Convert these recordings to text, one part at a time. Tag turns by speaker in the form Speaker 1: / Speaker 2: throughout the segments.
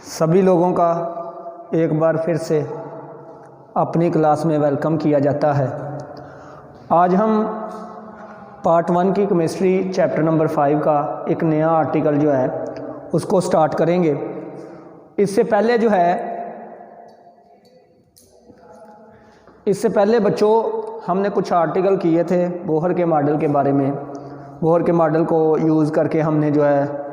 Speaker 1: सभी लोगों का एक बार फिर से अपनी क्लास में वेलकम किया जाता है। आज हम पार्ट 1 की केमिस्ट्री चैप्टर नंबर 5 का एक नया आर्टिकल जो है उसको स्टार्ट करेंगे। इससे पहले बच्चों हमने कुछ आर्टिकल किए थे बोहर के मॉडल के बारे में। बोहर के मॉडल को यूज़ करके हमने जो है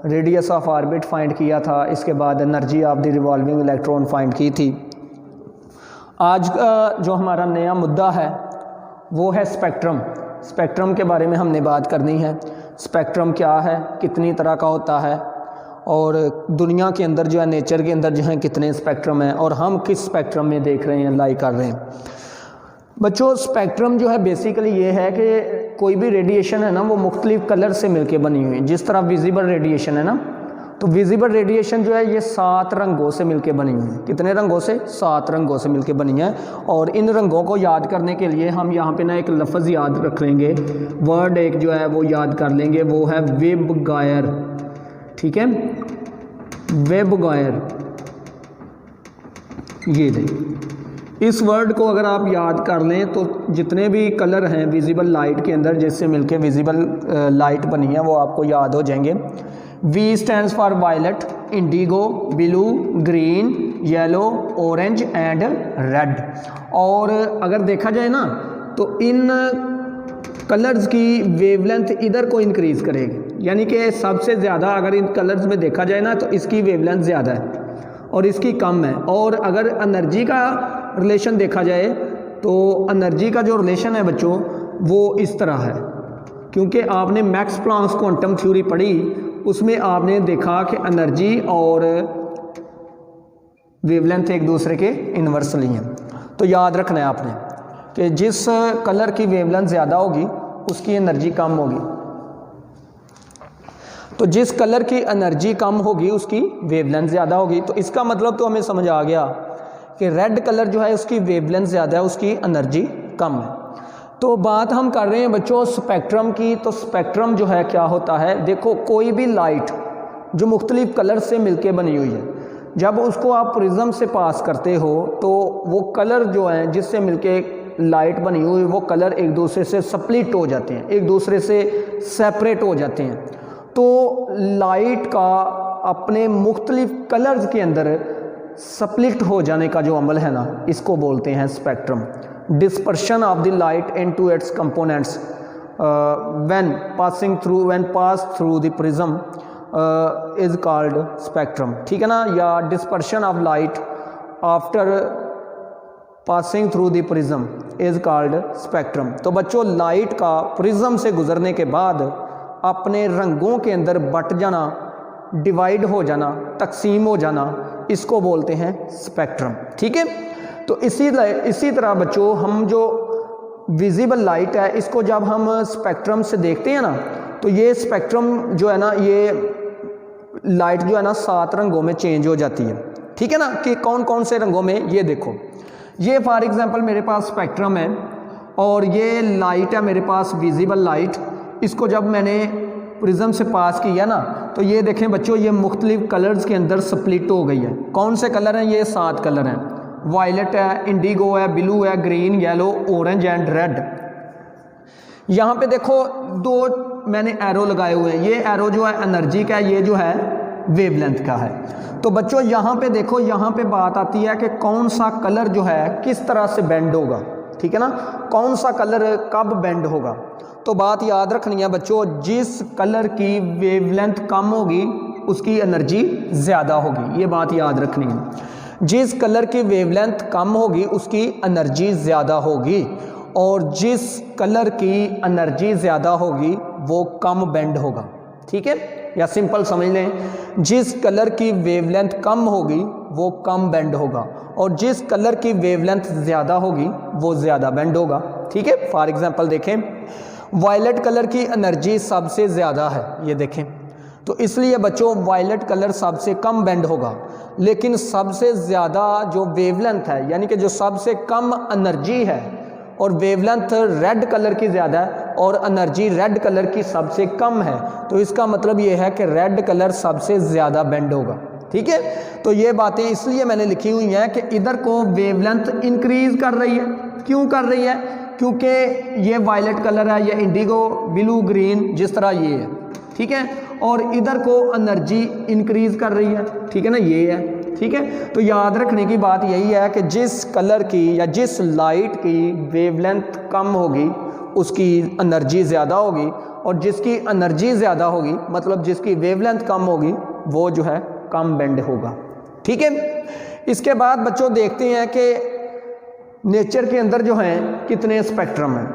Speaker 1: रेडियस ऑफ ऑर्बिट फाइंड किया था, इसके बाद energy of the revolving electron find की थी। आज का जो हमारा नया मुद्दा है वो है स्पेक्ट्रम। स्पेक्ट्रम के बारे में हमने बात करनी है। स्पेक्ट्रम क्या है, कितनी तरह का होता है और दुनिया के अंदर जो है, नेचर के अंदर जो है कितने स्पेक्ट्रम हैं और हम किस स्पेक्ट्रम में देख रहे हैं, लाई कर रहे हैं। बच्चों स्पेक्ट्रम जो है बेसिकली ये है कि कोई भी रेडिएशन है ना वो मुख्तलिफ कलर से मिलके बनी हुई है। जिस तरह विजिबल रेडिएशन है ना, तो विजिबल रेडिएशन जो है ये 7 रंगों से मिलके बनी हुई है। कितने रंगों से? 7 रंगों से मिलके बनी है। और इन रंगों को याद करने के लिए हम यहाँ पे ना एक लफ्ज़ याद रख लेंगे, वर्ड एक जो है वो याद कर लेंगे, वो है वेबगायर। ठीक है, वेबगायर। ये देखिए, इस वर्ड को अगर आप याद कर लें तो जितने भी कलर हैं विजिबल लाइट के अंदर जिससे मिलके विजिबल लाइट बनी है वो आपको याद हो जाएंगे। V stands for violet, indigo, blue, green, yellow, orange and red. और अगर देखा जाए ना तो इन कलर्स की वेवलेंथ इधर को इंक्रीज़ करेगी, यानी कि सबसे ज़्यादा अगर इन कलर्स में देखा जाए ना तो इसकी वेवलेंथ ज़्यादा है और इसकी कम है। और अगर एनर्जी का रिलेशन देखा जाए तो एनर्जी का जो रिलेशन है बच्चों वो इस तरह है, क्योंकि आपने मैक्स प्लैंक क्वांटम थ्योरी पढ़ी, उसमें आपने देखा कि एनर्जी और वेवलेंथ एक दूसरे के इन्वर्सली हैं। तो याद रखना है आपने कि जिस कलर की वेवलेंथ ज़्यादा होगी उसकी एनर्जी कम होगी, तो जिस कलर की एनर्जी कम होगी उसकी वेवलेंथ ज़्यादा होगी। तो इसका मतलब तो हमें समझ आ गया कि रेड कलर जो है उसकी वेवलेंथ ज़्यादा है, उसकी एनर्जी कम है। तो बात हम कर रहे हैं बच्चों स्पेक्ट्रम की। तो स्पेक्ट्रम जो है क्या होता है, देखो कोई भी लाइट जो मुख्तलिफ कलर से मिलके बनी हुई है, जब उसको आप प्रिज्म से पास करते हो तो वो कलर जो हैं जिससे मिलके लाइट बनी हुई वो कलर एक दूसरे से स्प्लिट हो जाते हैं, एक दूसरे से सेपरेट हो जाते हैं। तो लाइट का अपने मुख्तलिफ कलर्स के अंदर स्प्लिट हो जाने का जो अमल है ना, इसको बोलते हैं spectrum. Dispersion of the light into its components when pass through the prism is called spectrum. ठीक है ना, या dispersion of light after passing through the prism is called spectrum. तो बच्चों लाइट का प्रिज्म से गुजरने के बाद अपने रंगों के अंदर बट जाना, डिवाइड हो जाना, तकसीम हो जाना, इसको बोलते हैं स्पेक्ट्रम। ठीक है, तो इसी तरह बच्चों हम जो विजिबल लाइट है इसको जब हम स्पेक्ट्रम से देखते हैं ना तो ये स्पेक्ट्रम जो है ना, ये लाइट जो है ना 7 रंगों में चेंज हो जाती है। ठीक है ना, कि कौन कौन से रंगों में, ये देखो, ये फॉर एग्जांपल मेरे पास स्पेक्ट्रम है और ये लाइट है मेरे पास विजिबल लाइट। इसको जब मैंने प्रिज्म से पास किया ना तो ये देखें बच्चों ये मुख्तलिफ कलर्स के अंदर स्प्लिट हो गई है। कौन से कलर हैं? ये 7 कलर हैं, वायलेट है, इंडिगो है, ब्लू है, green, yellow, orange and red. यहाँ पे देखो 2 मैंने एरो लगाए हुए हैं, ये एरो जो है एनर्जी का है, ये जो है वेवलेंथ का है। तो बच्चों यहाँ पे देखो, यहाँ पे बात आती है कि कौन सा कलर जो है किस तरह से बेंड होगा। ठीक है ना, कौन सा कलर कब बेंड होगा। तो बात याद रखनी है बच्चों, जिस कलर की वेवलेंथ कम होगी उसकी एनर्जी ज़्यादा होगी, ये बात याद रखनी है। जिस कलर की वेवलेंथ कम होगी उसकी एनर्जी ज़्यादा होगी और जिस कलर की एनर्जी ज़्यादा होगी वो कम बेंड होगा। ठीक है, या सिंपल समझ लें, जिस कलर की वेवलेंथ कम होगी वो कम बेंड होगा और जिस कलर की वेवलेंथ ज़्यादा होगी वो ज़्यादा बेंड होगा। ठीक है, फॉर एग्जांपल देखें, वायलेट कलर की एनर्जी सबसे ज़्यादा है, ये देखें, तो इसलिए बच्चों वायलेट कलर सबसे कम बेंड होगा। लेकिन सबसे ज़्यादा जो वेवलेंथ है, यानी कि जो सबसे कम एनर्जी है, और वेवलेंथ रेड कलर की ज़्यादा है और एनर्जी रेड कलर की सबसे कम है, तो इसका मतलब ये है कि रेड कलर सबसे ज़्यादा बेंड होगा। ठीक है। तो ये बातें इसलिए मैंने लिखी हुई हैं कि इधर को वेवलेंथ इंक्रीज कर रही है। क्यों कर रही है? क्योंकि ये वायलेट कलर है, ये इंडिगो, ब्लू, ग्रीन, जिस तरह ये है, ठीक है। और इधर को एनर्जी इंक्रीज कर रही है, ठीक है ना, ये है, ठीक है। तो याद रखने की बात यही है कि जिस कलर की या जिस लाइट की वेवलेंथ कम होगी उसकी एनर्जी ज़्यादा होगी, और जिसकी एनर्जी ज़्यादा होगी मतलब जिसकी वेवलेंथ कम होगी वो जो है कम बेंड होगा, ठीक है। इसके बाद बच्चों देखते हैं कि नेचर के अंदर जो है कितने स्पेक्ट्रम हैं,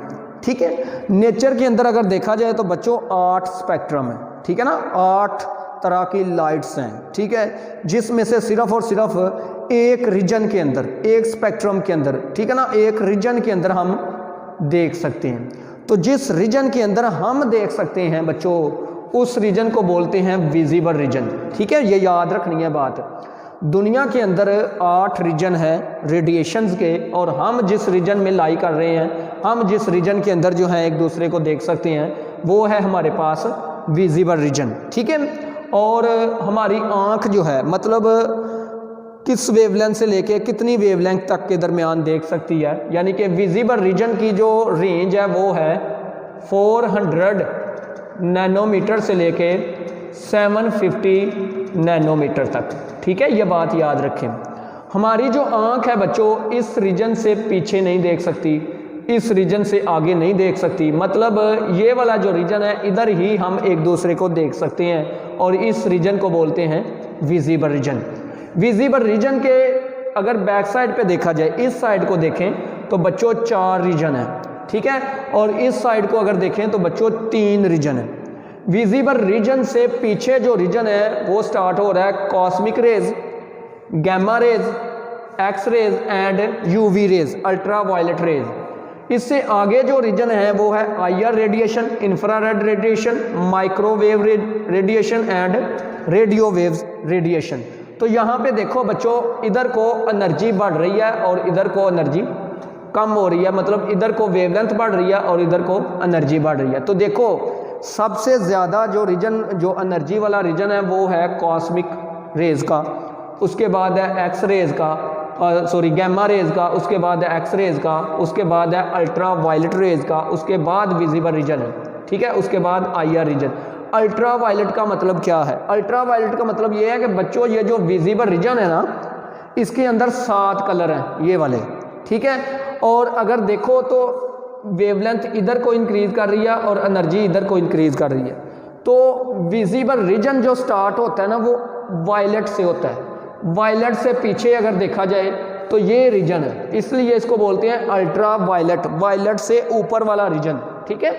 Speaker 1: ठीक है। नेचर के अंदर अगर देखा जाए तो बच्चों 8 स्पेक्ट्रम है, ठीक है ना, 8 तरह की लाइट्स हैं, ठीक है, जिसमें से सिर्फ और सिर्फ एक रीजन के अंदर, एक स्पेक्ट्रम के अंदर, ठीक है ना, एक रीजन के अंदर हम देख सकते हैं। तो जिस रीजन के अंदर हम देख सकते हैं बच्चों उस रीजन को बोलते हैं विजिबल रीजन, ठीक है। ये याद रखनी है बात। दुनिया के अंदर 8 रीजन है रेडिएशंस के, और हम जिस रीजन में लाई कर रहे हैं, हम जिस रीजन के अंदर जो है एक दूसरे को देख सकते हैं वो है हमारे पास विजिबल रीजन, ठीक है। और हमारी आँख जो है मतलब किस वेवलेंथ से लेके कितनी वेवलेंथ तक के दरमियान देख सकती है, यानी कि विजिबल रीजन की जो रेंज है वो है 400 नैनोमीटर से लेके 750 नैनोमीटर तक, ठीक है। ये बात याद रखें। हमारी जो आँख है बच्चों इस रीजन से पीछे नहीं देख सकती, इस रीजन से आगे नहीं देख सकती, मतलब ये वाला जो रीजन है इधर ही हम एक दूसरे को देख सकते हैं, और इस रीजन को बोलते हैं विजिबल रीजन। विजिबल रीजन के अगर बैक साइड पे देखा जाए, इस साइड को देखें तो बच्चों 4 रीजन है, ठीक है, और इस साइड को अगर देखें तो बच्चों 3 रीजन है। विजिबल रीजन से पीछे जो रीजन है वो स्टार्ट हो रहा है cosmic rays, gamma rays, X rays and UV rays, ultra violet rays. इससे आगे जो रीजन है वो है IR radiation, infrared radiation, microwave radiation and radio waves radiation. तो यहाँ पे देखो बच्चों इधर को एनर्जी बढ़ रही है और इधर को एनर्जी कम हो रही है, मतलब इधर को वेवलेंथ बढ़ रही है और इधर को एनर्जी बढ़ रही है। तो देखो सबसे ज़्यादा जो रीजन, जो एनर्जी वाला रीजन है वो है कॉस्मिक रेज का, उसके बाद है एक्स रेज का, सॉरी गैमा रेज का, उसके बाद है एक्स रेज का, उसके बाद है अल्ट्रा वायलेट रेज का, उसके बाद विजिबल रीजन है, ठीक है, उसके बाद IR रीजन। अल्ट्रा वायलेट का मतलब क्या है? अल्ट्रा वायलेट का मतलब ये है कि बच्चों ये जो विजिबल रीजन है ना इसके अंदर 7 कलर हैं ये वाले, ठीक है। और अगर देखो तो वेवलेंथ इधर को इंक्रीज कर रही है और एनर्जी इधर को इंक्रीज कर रही है। तो विजिबल रीजन जो स्टार्ट होता है ना वो वायलेट से होता है, वायलेट से पीछे अगर देखा जाए तो ये रीजन है, इसलिए इसको बोलते हैं अल्ट्रा वायलेट, वायलेट से ऊपर वाला रीजन, ठीक है।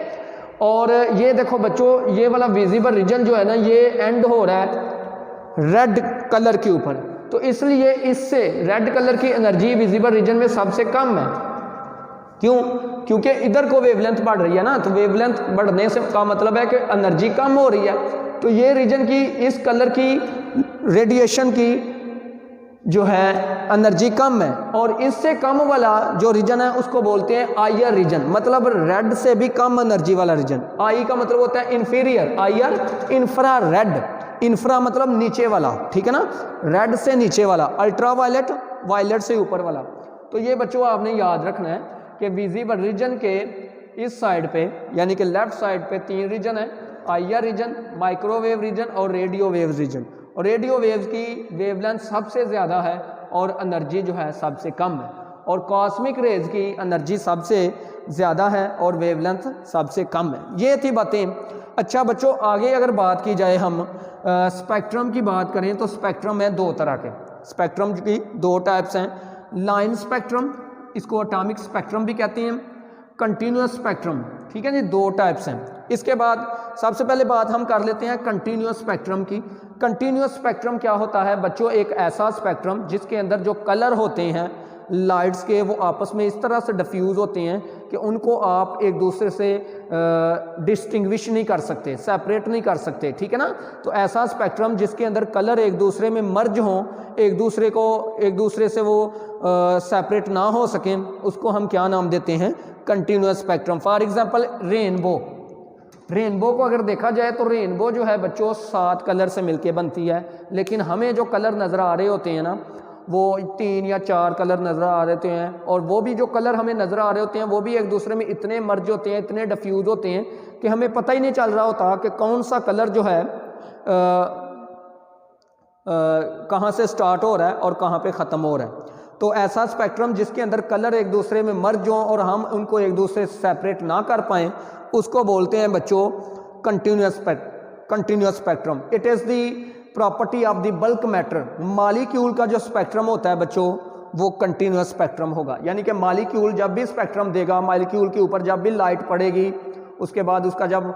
Speaker 1: और ये देखो बच्चों ये वाला विजिबल रीजन जो है ना ये एंड हो रहा है रेड कलर के ऊपर, तो इसलिए इससे रेड कलर की एनर्जी विजिबल रीजन में सबसे कम है। क्यों? क्योंकि इधर को वेवलेंथ बढ़ रही है ना, तो वेवलेंथ बढ़ने से का मतलब है कि एनर्जी कम हो रही है। तो ये रीजन की इस कलर की रेडिएशन की जो है एनर्जी कम है, और इससे कम वाला जो रीजन है उसको बोलते हैं IR रीजन, मतलब रेड से भी कम एनर्जी वाला रीजन। I का मतलब होता है inferior, IR infra red, infra मतलब नीचे वाला, ठीक है ना, रेड से नीचे वाला, अल्ट्रा वायलेट वायलेट से ऊपर वाला। तो ये बच्चों आपने याद रखना है कि विजिबल रीजन के इस साइड पे यानी कि लेफ्ट साइड पे 3 रीजन है, IR रीजन, माइक्रोवेव रीजन और रेडियो वेव रीजन। और रेडियो वेव्स की वेवलेंथ सबसे ज़्यादा है और एनर्जी जो है सबसे कम है, और कॉस्मिक रेज की एनर्जी सबसे ज़्यादा है और वेवलेंथ सबसे कम है। ये थी बातें। अच्छा बच्चों आगे अगर बात की जाए हम स्पेक्ट्रम की बात करें तो स्पेक्ट्रम है 2 तरह के, स्पेक्ट्रम की 2 टाइप्स हैं, लाइन स्पेक्ट्रम, इसको एटॉमिक स्पेक्ट्रम भी कहते हैं, कंटिन्यूस स्पेक्ट्रम, ठीक है जी, 2 टाइप्स हैं। इसके बाद सबसे पहले बात हम कर लेते हैं कंटिन्यूस स्पेक्ट्रम की। कंटिन्यूस स्पेक्ट्रम क्या होता है बच्चों? एक ऐसा स्पेक्ट्रम जिसके अंदर जो कलर होते हैं लाइट्स के वो आपस में इस तरह से डिफ्यूज़ होते हैं कि उनको आप एक दूसरे से डिस्टिंग्विश नहीं कर सकते, सेपरेट नहीं कर सकते, ठीक है ना। तो ऐसा स्पेक्ट्रम जिसके अंदर कलर एक दूसरे में मर्ज हों, एक दूसरे से वो सेपरेट ना हो सकें, उसको हम क्या नाम देते हैं? Continuous spectrum. For example rainbow, rainbow को अगर देखा जाए तो रेनबो जो है बच्चों 7 कलर से मिलके बनती है, लेकिन हमें जो कलर नज़र आ रहे होते हैं ना वो 3 या 4 कलर नज़र आ रहे होते हैं, और वो भी जो कलर हमें नज़र आ रहे होते हैं वो भी एक दूसरे में इतने मर्ज होते हैं, इतने डिफ्यूज़ होते हैं कि हमें पता ही नहीं चल रहा होता कि कौन सा कलर जो है कहाँ से स्टार्ट हो रहा है और कहाँ पे ख़त्म हो रहा है। तो ऐसा स्पेक्ट्रम जिसके अंदर कलर एक दूसरे में मर्ज हों और हम उनको एक दूसरे से सेपरेट ना कर पाएँ, उसको बोलते हैं बच्चों continuous spectrum. It is the property of the bulk matter. Molecule का जो स्पेक्ट्रम होता है बच्चों वो कंटिन्यूस स्पेक्ट्रम होगा, यानी कि मालिक्यूल जब भी स्पेक्ट्रम देगा, मालिक्यूल के ऊपर जब भी लाइट पड़ेगी, उसके बाद उसका जब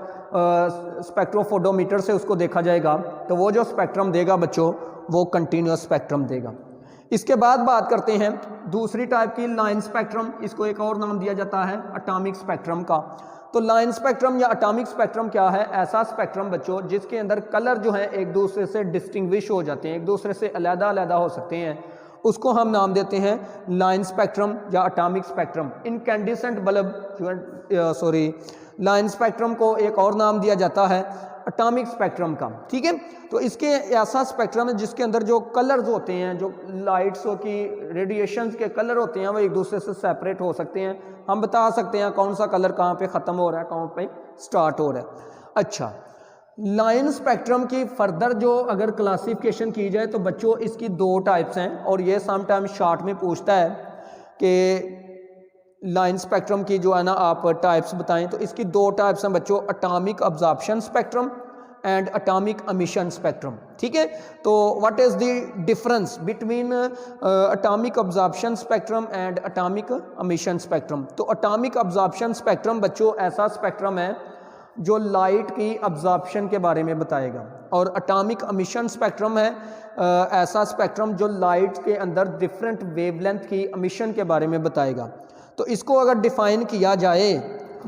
Speaker 1: स्पेक्ट्रोफोटोमीटर से उसको देखा जाएगा तो वो जो स्पेक्ट्रम देगा बच्चों वो कंटिन्यूस स्पेक्ट्रम देगा। इसके बाद बात करते हैं दूसरी टाइप की, लाइन स्पेक्ट्रम। इसको एक और नाम दिया जाता है एटॉमिक स्पेक्ट्रम का। तो लाइन स्पेक्ट्रम या एटॉमिक स्पेक्ट्रम क्या है? ऐसा स्पेक्ट्रम बच्चों जिसके अंदर कलर जो है एक दूसरे से डिस्टिंग्विश हो जाते हैं, एक दूसरे से अलग-अलग हो सकते हैं, उसको हम नाम देते हैं लाइन स्पेक्ट्रम या atomic spectrum. Incandescent bulb line spectrum को एक और नाम दिया जाता है एटॉमिक स्पेक्ट्रम का, ठीक है। तो इसके ऐसा स्पेक्ट्रम है जिसके अंदर जो कलर्स होते हैं, जो लाइट्स की रेडिएशंस के कलर होते हैं वो एक दूसरे से सेपरेट हो सकते हैं। हम बता सकते हैं कौन सा कलर कहाँ पे ख़त्म हो रहा है, कहाँ पे स्टार्ट हो रहा है। अच्छा, लाइन स्पेक्ट्रम की फर्दर जो अगर क्लासिफिकेशन की जाए तो बच्चों इसकी 2 टाइप्स हैं, और ये समटाइम शॉर्ट में पूछता है कि लाइन स्पेक्ट्रम की जो है ना आप टाइप्स बताएं। तो इसकी 2 टाइप्स हैं बच्चों, atomic absorption spectrum and atomic emission spectrum, ठीक है। तो what is the difference between atomic absorption spectrum and atomic emission spectrum? तो एटॉमिक अब्जॉर्प्शन स्पेक्ट्रम बच्चों ऐसा स्पेक्ट्रम है जो लाइट की अब्जॉर्प्शन के बारे में बताएगा, और एटॉमिक एमिशन स्पेक्ट्रम है ऐसा स्पेक्ट्रम जो लाइट के अंदर डिफरेंट वेवलेंथ की एमिशन के बारे में बताएगा। तो इसको अगर डिफाइन किया जाए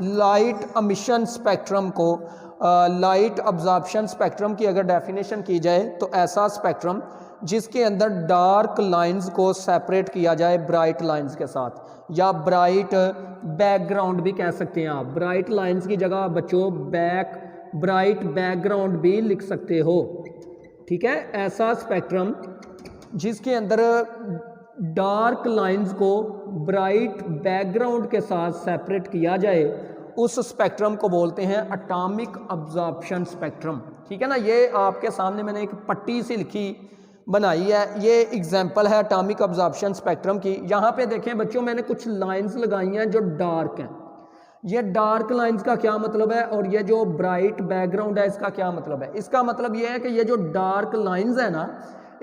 Speaker 1: लाइट एमिशन स्पेक्ट्रम को, लाइट अब्जॉर्प्शन स्पेक्ट्रम की अगर डेफिनेशन की जाए तो ऐसा स्पेक्ट्रम जिसके अंदर डार्क लाइंस को सेपरेट किया जाए ब्राइट लाइंस के साथ, या ब्राइट बैकग्राउंड भी कह सकते हैं आप। ब्राइट लाइंस की जगह बच्चों ब्राइट बैकग्राउंड भी लिख सकते हो, ठीक है। ऐसा स्पेक्ट्रम जिसके अंदर डार्क लाइंस को ब्राइट बैकग्राउंड के साथ सेपरेट किया जाए उस स्पेक्ट्रम को बोलते हैं एटॉमिक अब्जॉर्प्शन स्पेक्ट्रम, ठीक है ना। ये आपके सामने मैंने एक पट्टी सी लिखी बनाई है, ये एग्जांपल है एटॉमिक अब्जॉर्प्शन स्पेक्ट्रम की। यहाँ पे देखें बच्चों मैंने कुछ लाइंस लगाई हैं जो डार्क हैं। ये डार्क लाइंस का क्या मतलब है, और ये जो ब्राइट बैकग्राउंड है इसका क्या मतलब है? इसका मतलब ये है कि ये जो डार्क लाइंस है ना,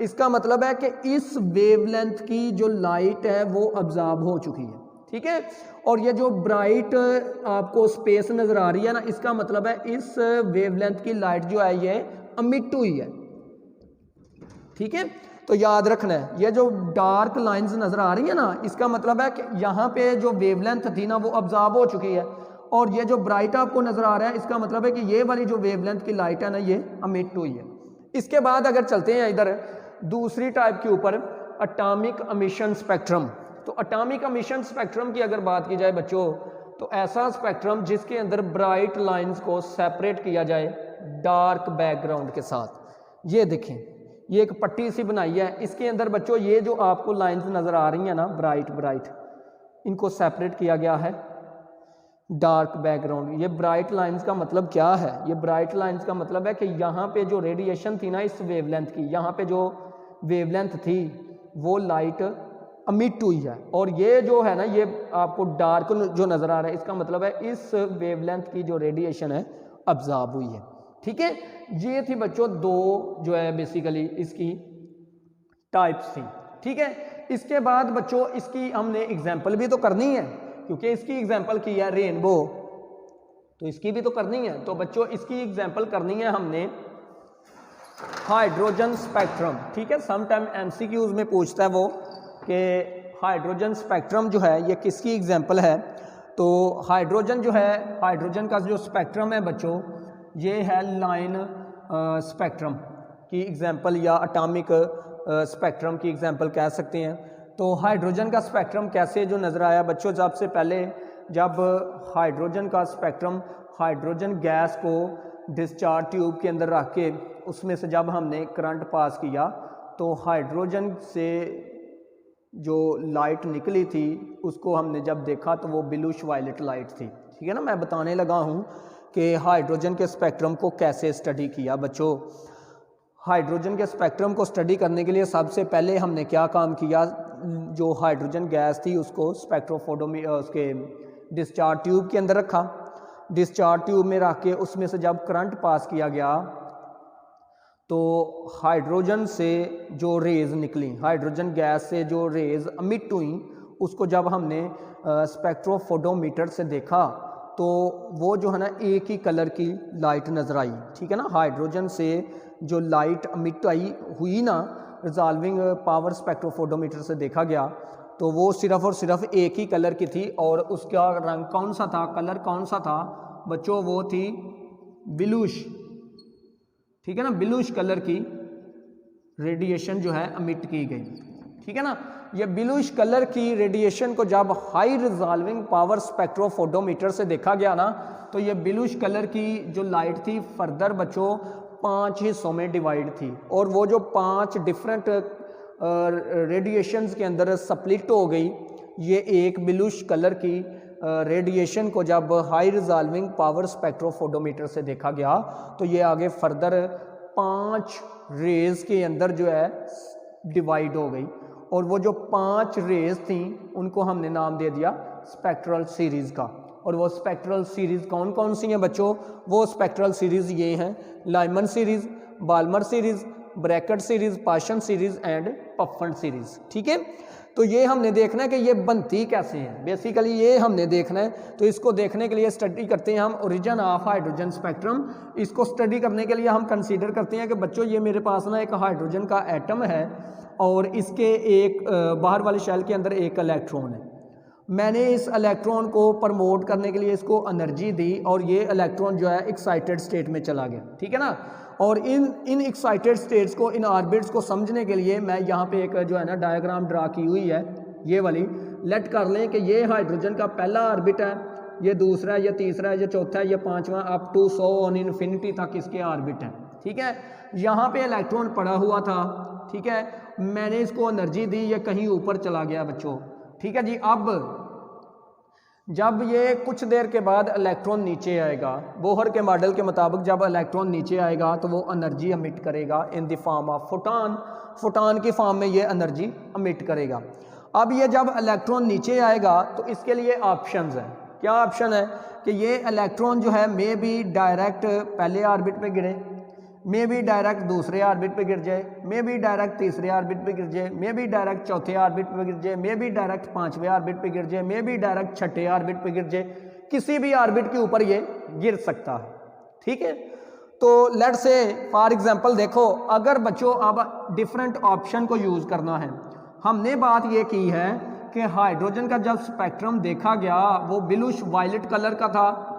Speaker 1: इसका मतलब है कि इस वेवलेंथ की जो लाइट है वो अब्जॉर्ब हो चुकी है, ठीक है। और ये जो ब्राइट आपको स्पेस नजर आ रही है ना, इसका मतलब है इस वेवलेंथ की लाइट जो है ये अमिट हुई है, ठीक है। तो याद रखना है ये जो डार्क लाइंस नजर आ रही है ना, इसका मतलब है कि यहाँ पे जो वेवलेंथ थी ना वो अब्जॉर्ब हो चुकी है, और ये जो ब्राइट आपको नजर आ रहा है इसका मतलब है कि ये वाली जो वेवलेंथ की लाइट है ना ये अमिट हुई है। इसके बाद अगर चलते हैं इधर दूसरी टाइप के ऊपर, एटॉमिक एमिशन स्पेक्ट्रम। तो एटॉमिक एमिशन स्पेक्ट्रम की अगर बात की जाए बच्चों तो ऐसा स्पेक्ट्रम जिसके अंदर ब्राइट लाइंस को सेपरेट किया जाए डार्क बैकग्राउंड के साथ। ये देखें ये एक पट्टी सी बनाई है, इसके अंदर बच्चों ये जो आपको लाइंस नजर आ रही हैं ना ब्राइट, इनको सेपरेट किया गया है डार्क बैकग्राउंड। ये ब्राइट लाइंस का मतलब क्या है? ये ब्राइट लाइंस का मतलब है कि यहाँ पे जो रेडिएशन थी ना इस वेवलेंथ की, यहाँ पे जो वेवलेंथ थी वो लाइट अमिट हुई है, और ये जो है ना ये आपको डार्क जो नज़र आ रहा है इसका मतलब है इस वेवलेंथ की जो रेडिएशन है अब्जॉर्ब हुई है, ठीक है। ये थी बच्चों 2 जो है बेसिकली इसकी टाइप्स थी, ठीक है। इसके बाद बच्चों इसकी हमने एग्जाम्पल भी तो करनी है, क्योंकि इसकी एग्जाम्पल की है रेनबो, तो इसकी भी तो करनी है। तो बच्चों इसकी एग्जाम्पल करनी है हमने हाइड्रोजन स्पेक्ट्रम, ठीक है। समटाइम एमसीक्यूज में पूछता है वो कि हाइड्रोजन स्पेक्ट्रम जो है ये किसकी एग्जाम्पल है। तो हाइड्रोजन जो है, हाइड्रोजन का जो स्पेक्ट्रम है बच्चों ये है लाइन स्पेक्ट्रम की एग्जाम्पल, या एटॉमिक स्पेक्ट्रम की एग्जाम्पल कह सकते हैं। तो हाइड्रोजन का स्पेक्ट्रम कैसे जो नज़र आया बच्चों, सबसे पहले जब हाइड्रोजन का स्पेक्ट्रम, हाइड्रोजन गैस को डिस्चार्ज ट्यूब के अंदर रख के उसमें से जब हमने करंट पास किया तो हाइड्रोजन से जो लाइट निकली थी उसको हमने जब देखा तो वो ब्लूइश वायलेट लाइट थी। ठीक है ना, मैं बताने लगा हूँ कि हाइड्रोजन के स्पेक्ट्रम को कैसे स्टडी किया। बच्चों, हाइड्रोजन के स्पेक्ट्रम को स्टडी करने के लिए सबसे पहले हमने क्या काम किया, जो हाइड्रोजन गैस थी उसको स्पेक्ट्रोफोटोमीटर उसके डिस्चार्ज ट्यूब के अंदर रखा। डिस्चार्ज ट्यूब में रख के उसमें से जब करंट पास किया गया तो हाइड्रोजन से जो रेज़ निकली, हाइड्रोजन गैस से जो रेज़ अमिट हुई, उसको जब हमने स्पेक्ट्रोफोटोमीटर से देखा तो वो जो है ना एक ही कलर की लाइट नज़र आई। ठीक है ना, हाइड्रोजन से जो लाइट अमिट हुई ना रिजॉल्विंग पावर स्पेक्ट्रोफोटोमीटर से देखा गया तो वो सिर्फ और सिर्फ एक ही कलर की थी। और उसका रंग कौन सा था, कलर कौन सा था बच्चों, वो थी ब्लूइश। ठीक है ना, ब्लूइश कलर की रेडिएशन जो है अमिट की गई। ठीक है ना, ये ब्लूइश कलर की रेडिएशन को जब हाई रिजॉल्विंग पावर स्पेक्ट्रोफोटोमीटर से देखा गया ना तो ये ब्लूइश कलर की जो लाइट थी फर्दर बच्चों 5 हिस्सों में डिवाइड थी। और वो जो 5 डिफरेंट रेडिएशंस के अंदर स्प्लिट हो गई। ये एक ब्लूइश कलर की रेडिएशन को जब हाई रिजॉल्विंग पावर स्पेक्ट्रोफोटोमीटर से देखा गया तो ये आगे फर्दर 5 रेज के अंदर जो है डिवाइड हो गई। और वो जो 5 रेज थी उनको हमने नाम दे दिया स्पेक्ट्रल सीरीज़ का। और वो स्पेक्ट्रल सीरीज़ कौन कौन सी हैं बच्चों, वो स्पेक्ट्रल सीरीज़ ये हैं, Lyman series, Balmer series, Brackett series, Paschen series and Pfund series. ठीक है, तो ये हमने देखना है कि ये बनती कैसे हैं, बेसिकली ये हमने देखना है। तो इसको देखने के लिए स्टडी करते हैं हम ओरिजिन ऑफ हाइड्रोजन स्पेक्ट्रम। इसको स्टडी करने के लिए हम कंसीडर करते हैं कि बच्चों ये मेरे पास ना एक हाइड्रोजन का एटम है और इसके एक बाहर वाले शेल के अंदर एक इलेक्ट्रॉन है। मैंने इस इलेक्ट्रॉन को प्रमोट करने के लिए इसको एनर्जी दी और ये इलेक्ट्रॉन जो है एक्साइटेड स्टेट में चला गया। ठीक है ना, और इन एक्साइटेड स्टेट्स को, इन ऑर्बिट्स को समझने के लिए मैं यहाँ पे एक जो है ना डायग्राम ड्रा की हुई है, ये वाली। लेट कर लें कि ये हाइड्रोजन का पहला ऑर्बिट है, ये दूसरा है, ये तीसरा है, ये चौथा है, ये पांचवा, अप टू 100 ऑन इन्फिनिटी तक इसके ऑर्बिट हैं। ठीक है, यहाँ पे इलेक्ट्रॉन पड़ा हुआ था। ठीक है, मैंने इसको एनर्जी दी, ये कहीं ऊपर चला गया बच्चों। ठीक है जी, अब जब ये कुछ देर के बाद इलेक्ट्रॉन नीचे आएगा, बोहर के मॉडल के मुताबिक जब इलेक्ट्रॉन नीचे आएगा तो वो एनर्जी अमिट करेगा in the form of photon. Photon की फॉर्म में ये एनर्जी अमिट करेगा। अब ये जब इलेक्ट्रॉन नीचे आएगा तो इसके लिए ऑप्शंस हैं। क्या ऑप्शन है कि ये इलेक्ट्रॉन जो है मे बी डायरेक्ट पहले ऑर्बिट पे गिरे, मे बी डायरेक्ट दूसरे ऑर्बिट पे गिर जाए, मे बी डायरेक्ट तीसरे ऑर्बिट पे गिर जाए, मे बी डायरेक्ट चौथे ऑर्बिट पे गिर जाए, मे बी डायरेक्ट 5वें ऑर्बिट पे गिर जाए, मे बी डायरेक्ट 6ठे ऑर्बिट पे गिर जाए। किसी भी ऑर्बिट के ऊपर ये गिर सकता है। ठीक है, तो लेट्स से फॉर एग्जांपल देखो, अगर बच्चों अब डिफरेंट ऑप्शन को यूज़ करना है, हमने बात ये की है कि हाइड्रोजन का जब स्पेक्ट्रम देखा गया वो ब्लूइश वायलेट कलर का था।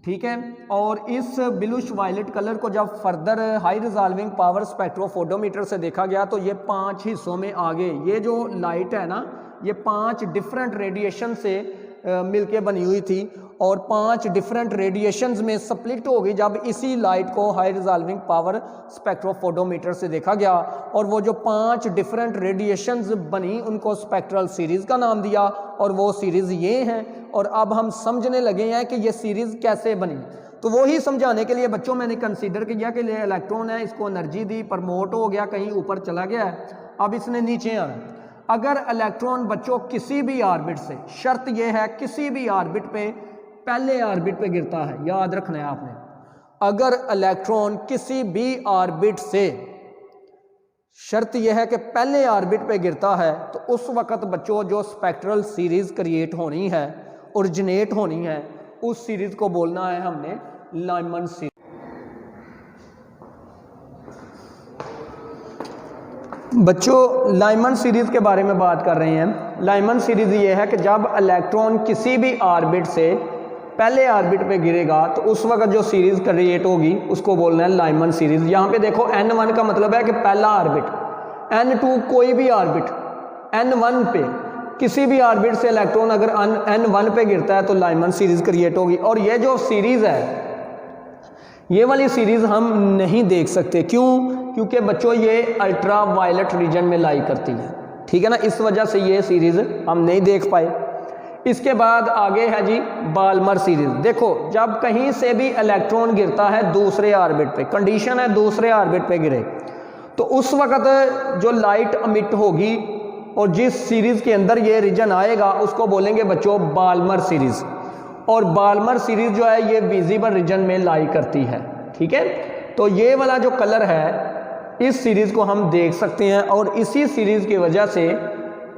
Speaker 1: ठीक है, और इस ब्लूइश वायलेट कलर को जब further high resolving power spectrophotometer से देखा गया तो ये 5 हिस्सों में आगे, ये जो लाइट है ना ये 5 डिफरेंट रेडिएशन से मिलके बनी हुई थी और 5 डिफरेंट रेडिएशंस में स्प्लिट हो गई जब इसी लाइट को हाई रिजॉल्विंग पावर स्पेक्ट्रोफोटोमीटर से देखा गया। और वो जो 5 डिफरेंट रेडिएशंस बनी उनको स्पेक्ट्रल सीरीज़ का नाम दिया और वो सीरीज़ ये हैं। और अब हम समझने लगे हैं कि ये सीरीज़ कैसे बनी। तो वो ही समझाने के लिए बच्चों मैंने कंसीडर किया कि ये इलेक्ट्रॉन है, इसको एनर्जी दी, प्रमोट हो गया, कहीं ऊपर चला गया है, अब इसने नीचे आना। अगर इलेक्ट्रॉन बच्चों किसी भी ऑर्बिट से, शर्त यह है किसी भी ऑर्बिट पे पहले ऑर्बिट पे गिरता है, याद रखना है आपने, अगर इलेक्ट्रॉन किसी भी ऑर्बिट से, शर्त यह है कि पहले ऑर्बिट पे गिरता है तो उस वक्त बच्चों जो स्पेक्ट्रल सीरीज क्रिएट होनी है, ओरिजिनेट होनी है, उस सीरीज को बोलना है हमने लाइमन सीरीज। बच्चों लाइमन सीरीज़ के बारे में बात कर रहे हैं। लाइमन सीरीज़ ये है कि जब इलेक्ट्रॉन किसी भी ऑर्बिट से पहले ऑर्बिट पे गिरेगा तो उस वक्त जो सीरीज़ क्रिएट होगी उसको बोलना है लाइमन सीरीज़। यहाँ पे देखो N1 का मतलब है कि पहला ऑर्बिट, N2 कोई भी ऑर्बिट, N1 पे किसी भी ऑर्बिट से इलेक्ट्रॉन अगर n1 पे गिरता है तो लाइमन सीरीज क्रिएट होगी। और ये जो सीरीज़ है, ये वाली सीरीज़ हम नहीं देख सकते। क्यों? क्योंकि बच्चों ये अल्ट्रा वायलेट रीजन में लाई करती है, ठीक है ना, इस वजह से ये सीरीज़ हम नहीं देख पाए। इसके बाद आगे है जी बाल्मर सीरीज़। देखो जब कहीं से भी इलेक्ट्रॉन गिरता है दूसरे ऑर्बिट पे, कंडीशन है दूसरे ऑर्बिट पे गिरे, तो उस वक्त जो लाइट अमिट होगी और जिस सीरीज़ के अंदर ये रीजन आएगा उसको बोलेंगे बच्चों बाल्मर सीरीज़। और बाल्मर सीरीज़ जो है ये विजिबल रीजन में लाई करती है, ठीक है। तो ये वाला जो कलर है इस सीरीज़ को हम देख सकते हैं, और इसी सीरीज़ की वजह से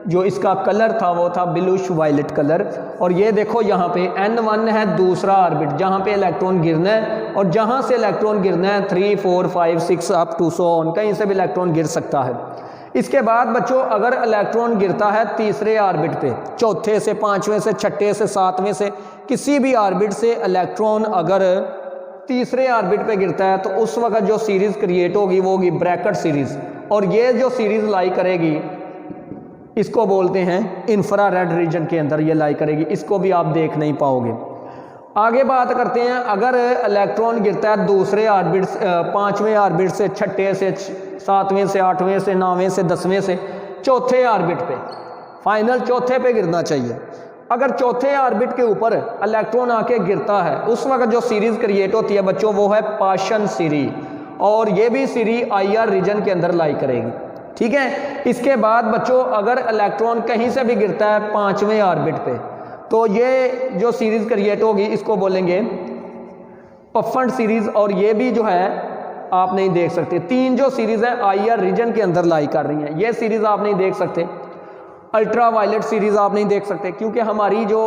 Speaker 1: जो इसका कलर था वो था ब्लूइश वायलेट कलर। और ये देखो यहाँ पे n1 है दूसरा ऑर्बिट जहाँ पे इलेक्ट्रॉन गिरना है, और जहाँ से इलेक्ट्रॉन गिरना है 3 4 5 6 अप टू सो ऑन, कहीं से भी इलेक्ट्रॉन गिर सकता है। इसके बाद बच्चों अगर इलेक्ट्रॉन गिरता है तीसरे ऑर्बिट पे, चौथे से, पाँचवें से, छठे से, सातवें से, किसी भी ऑर्बिट से इलेक्ट्रॉन अगर तीसरे ऑर्बिट पे गिरता है तो उस वक्त जो सीरीज़ क्रिएट होगी वो होगी ब्रैकेट सीरीज़। और ये जो सीरीज़ लाई करेगी इसको बोलते हैं इंफ्रारेड रीजन के अंदर ये लाई करेगी, इसको भी आप देख नहीं पाओगे। आगे बात करते हैं, अगर इलेक्ट्रॉन गिरता है दूसरे ऑर्बिट, पाँचवें ऑर्बिट से, छठे से, सातवें से, आठवें से, नौवें से, 10वें से, चौथे ऑर्बिट पे, फाइनल चौथे पे गिरना चाहिए। अगर चौथे ऑर्बिट के ऊपर इलेक्ट्रॉन आके गिरता है उस वक्त जो सीरीज़ क्रिएट होती है बच्चों वो है पाशन सीरीज, और ये भी सीरीज IR रीजन के अंदर लाई करेगी, ठीक है। इसके बाद बच्चों अगर इलेक्ट्रॉन कहीं से भी गिरता है पाँचवें ऑर्बिट पे तो ये जो सीरीज़ क्रिएट होगी इसको बोलेंगे पफंड सीरीज़, और ये भी जो है आप नहीं देख सकते। तीन जो सीरीज़ है IR रीजन के अंदर लाई कर रही हैं, ये सीरीज़ आप नहीं देख सकते। अल्ट्रा वायलेट सीरीज़ आप नहीं देख सकते क्योंकि हमारी जो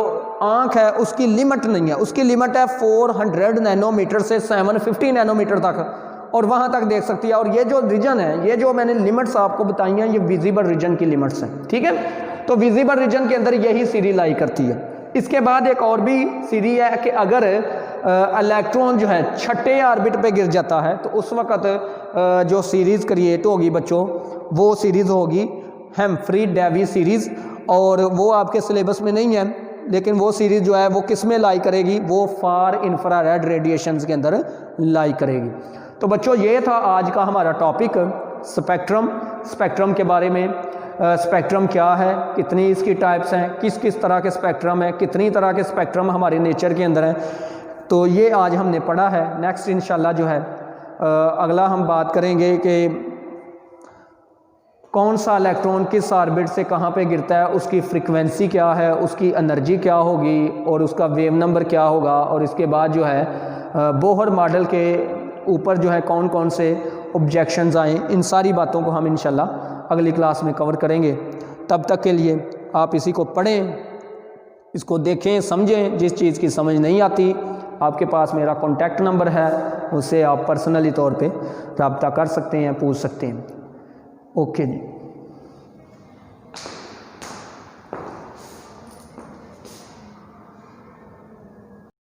Speaker 1: आँख है उसकी लिमिट नहीं है, उसकी लिमिट है 400 नैनोमीटर से 750 नैनोमीटर तक, और वहाँ तक देख सकती है। और ये जो रीजन है, ये जो मैंने लिमिट्स आपको बताई हैं ये विजिबल रीजन की लिमिट्स हैं, ठीक है। तो विजिबल रीजन के अंदर यही सीरीज लाई करती है। इसके बाद एक और भी सीरीज है कि अगर इलेक्ट्रॉन जो है छठे ऑर्बिट पे गिर जाता है तो उस वक्त जो सीरीज़ क्रिएट होगी बच्चों वो सीरीज़ होगी हेम्फ्री डेवी सीरीज़, और वो आपके सिलेबस में नहीं है, लेकिन वो सीरीज़ जो है वो किस में लाई करेगी, वो फार इंफ्रारेड रेडिएशंस के अंदर लाई करेगी। तो बच्चों ये था आज का हमारा टॉपिक स्पेक्ट्रम, स्पेक्ट्रम के बारे में। स्पेक्ट्रम क्या है, कितनी इसकी टाइप्स हैं, किस किस तरह के स्पेक्ट्रम है, कितनी तरह के स्पेक्ट्रम हमारे नेचर के अंदर हैं, तो ये आज हमने पढ़ा है। नेक्स्ट इंशाल्लाह जो है अगला हम बात करेंगे कि कौन सा इलेक्ट्रॉन किस ऑर्बिट से कहाँ पे गिरता है, उसकी फ्रीक्वेंसी क्या है, उसकी एनर्जी क्या होगी, और उसका वेव नंबर क्या होगा, और इसके बाद जो है बोहर मॉडल के ऊपर जो है कौन कौन से ऑब्जेक्शंस आए, इन सारी बातों को हम इंशाल्लाह अगली क्लास में कवर करेंगे। तब तक के लिए आप इसी को पढ़ें, इसको देखें, समझें। जिस चीज़ की समझ नहीं आती आपके पास मेरा कॉन्टैक्ट नंबर है, उससे आप पर्सनली तौर पे रब्ता कर सकते हैं, पूछ सकते हैं। ओके जी।